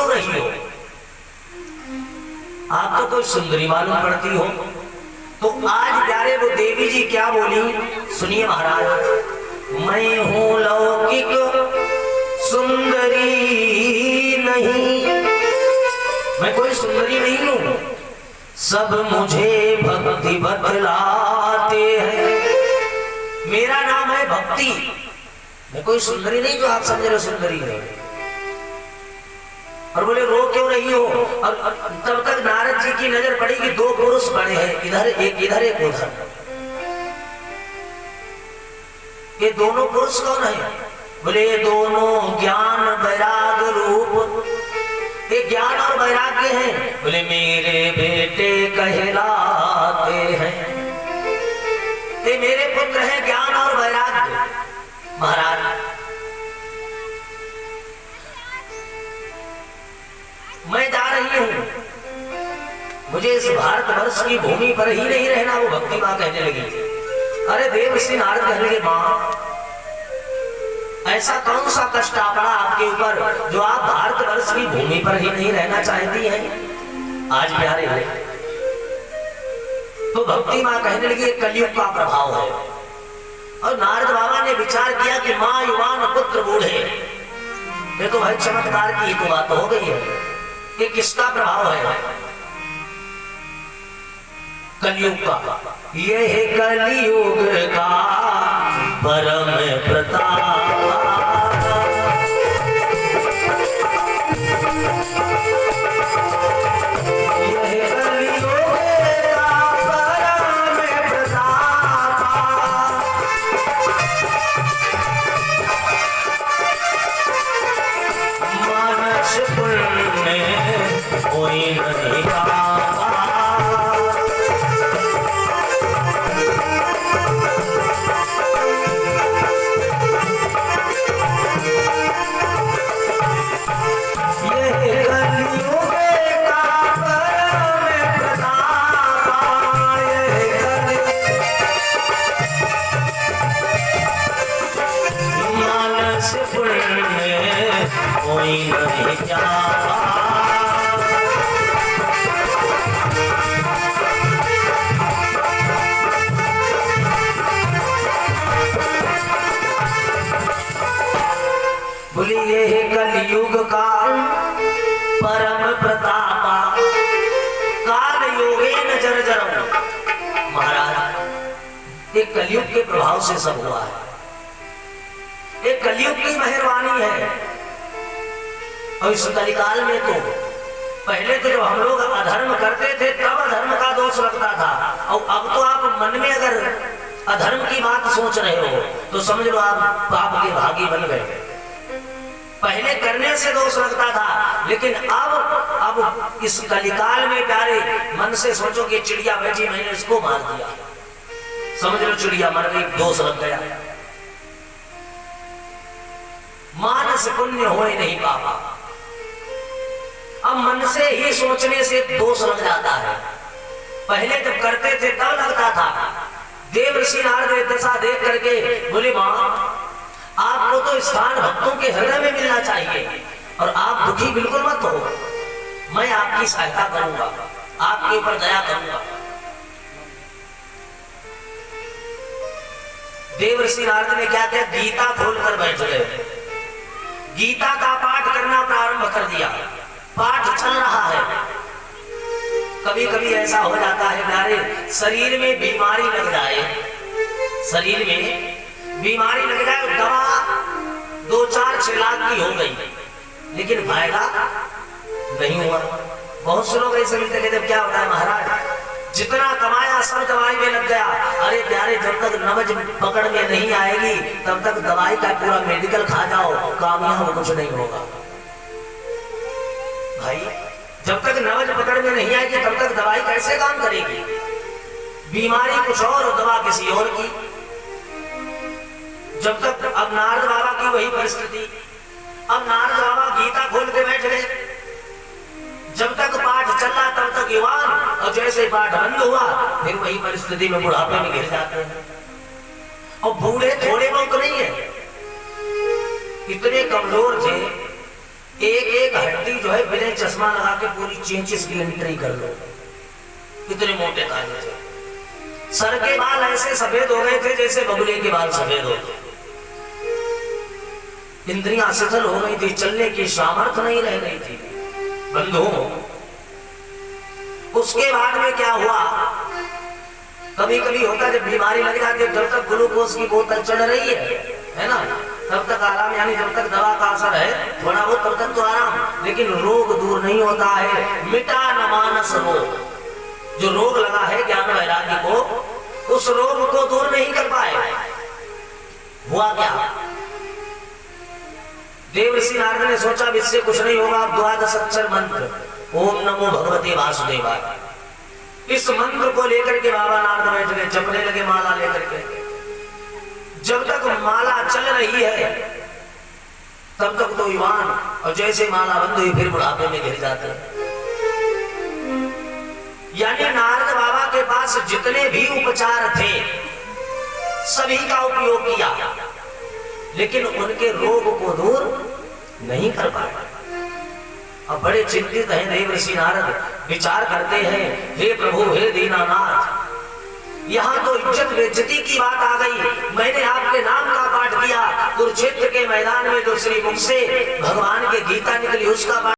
क्यों रही हो? आप तो कोई सुंदरी मालूम पड़ती हो। तो आज प्यारे वो देवी जी क्या बोली, सुनिए महाराज। मैं हूं लौकिक सुंदरी नहीं, मैं कोई सुंदरी नहीं हूं, सब मुझे भक्ति बतलाते हैं। मेरा नाम है भक्ति, मैं कोई सुंदरी नहीं जो आप समझ रहे सुंदरी है। और बोले रो क्यों रही हो? और तब तक नारद जी की नजर पड़ी कि दो पुरुष खड़े हैं, इधर एक उधर। ये दोनों पुरुष कौन है? बोले ये दोनों ज्ञान वैराग रूप, ये ज्ञान और वैराग्य हैं। बोले मेरे बेटे कहलाते हैं, ये मेरे पुत्र हैं ज्ञान और वैराग्य। महाराज मैं जा रही हूं, मुझे इस भारतवर्ष की भूमि पर ही नहीं रहना। वो भक्ति मां कहने लगी। अरे देवर्षि नारद कहने लगे मां ऐसा कौन सा कष्ट आ पड़ा आपके ऊपर जो आप भारतवर्ष की भूमि पर ही नहीं रहना चाहती हैं? आज प्यारे है तो भक्ति मां कहने लगी कलयुग का प्रभाव है। और नारद बाबा ने विचार किया कि मां युवान पुत्र बूढ़े, ये तो भाई चमत्कार की तो बात हो गई है। ये किसका प्रभाव है? कलयुग का। ये है कलयुग का परम प्रताप, ये कलयुग का परम प्रताप। मानस पुण्य कोई नहीं पाता, कोई नहीं जाता। बोलिए हे कलयुग का परम प्रताप, काल योगेन जर्जरम्। महाराज ये कलयुग के प्रभाव से सब हुआ है, ये कलयुग की मेहरबानी है। और इस कलिकाल में तो पहले तो जब हम लोग अधर्म करते थे तब अधर्म का दोष लगता था, और अब तो आप मन में अगर अधर्म की बात सोच रहे हो तो समझ लो आप पाप के भागी बन गए। पहले करने से दोष लगता था, लेकिन अब इस कलिकाल में प्यारे मन से सोचो कि चिड़िया बैठी मैंने इसको मार दिया, समझ लो चिड़िया मर गई, दोष लग गया। मानस पुण्य होए नहीं पापा, अब मन से ही सोचने से दोष लग जाता है। पहले जब करते थे तब लगता था। देवर्षि नारद दशा देख करके बोले मां आपको तो स्थान भक्तों के हृदय में मिलना चाहिए, और आप दुखी बिल्कुल मत हो, मैं आपकी सहायता करूंगा, आपके ऊपर दया करूंगा। देवर्षि नारद ने क्या किया, गीता खोलकर बैठ गए, गीता का पाठ करना प्रारंभ कर दिया। पाठ चल रहा है। कभी कभी ऐसा हो जाता है प्यारे शरीर में बीमारी लग जाए, शरीर में बीमारी लग जाए, दवा 2-4-6 लाख की हो गई, लेकिन फायदा नहीं हुआ। बहुत से लोग ऐसे मिलते कहते क्या होता है महाराज, जितना कमाया सब दवाई में लग गया। अरे प्यारे जब तक नब्ज पकड़ में नहीं आएगी तब तक दवाई का पूरा मेडिकल खा जाओ, कामयाब कुछ नहीं होगा भाई। जब तक नब्ज पकड़ में नहीं आएगी तब तक दवाई कैसे काम करेगी? बीमारी कुछ और दवा किसी और की। जब तक अब नारद बाबा की वही परिस्थिति, अब नारद बाबा गीता खोल के बैठ गए, जब तक पाठ चल रहा तब तक युवान, और जैसे पाठ बंद हुआ फिर वही परिस्थिति में बुढ़ापे में गिर जाते हैं। और बूढ़े थोड़े बहुत नहीं है, इतने कमजोर थे, एक एक हड्डी व्यक्ति जो है बिना चश्मा लगा के पूरी चेंचिस की एंट्री कर लो, इतने मोटे ताजे थे। सर के बाल ऐसे सफेद हो गए थे जैसे बगुले के बाल सफेद होते। इंद्रियां शिथिल हो गई थी, चलने की सामर्थ्य नहीं रह गई थी। बंधुओं, उसके बाद में क्या हुआ, कभी कभी होता जब बीमारी लग जाती है, जब तक ग्लूकोज की बोतल चढ़ रही है ना, तब तक आराम, यानी जब तक दवा का असर है थोड़ा बहुत तब तक तो आराम, लेकिन रोग दूर नहीं होता है। मिटा न मानस रोग, जो रोग लगा है ज्ञान वैराग्य को, उस रोग को दूर नहीं कर पाए। हुआ क्या, देवर्षि नारद ने सोचा इससे कुछ नहीं होगा, अब द्वादश अक्षर मंत्र ओम नमो भगवते वासुदेवाय, इस मंत्र को लेकर के बाबा नारद बैठ गए, जपने लगे माला लेकर के। जब तक माला चल रही है तब तक तो ईमान, और जैसे माला बंद हुई फिर बुढ़ापे में गिर जाते हैं। यानी नारद बाबा के पास जितने भी उपचार थे सभी का उपयोग किया, लेकिन उनके रोग को दूर नहीं कर पाए। अब बड़े चिंतित हैं देवर्षि नारद, विचार करते हैं, हे प्रभु, हे दीनानाथ, यहाँ तो इज्जत बेइज्जती की बात आ गई। मैंने आपके नाम का पाठ किया, कुरुक्षेत्र के मैदान में जो श्री मुख से भगवान की गीता निकली उसका पाठ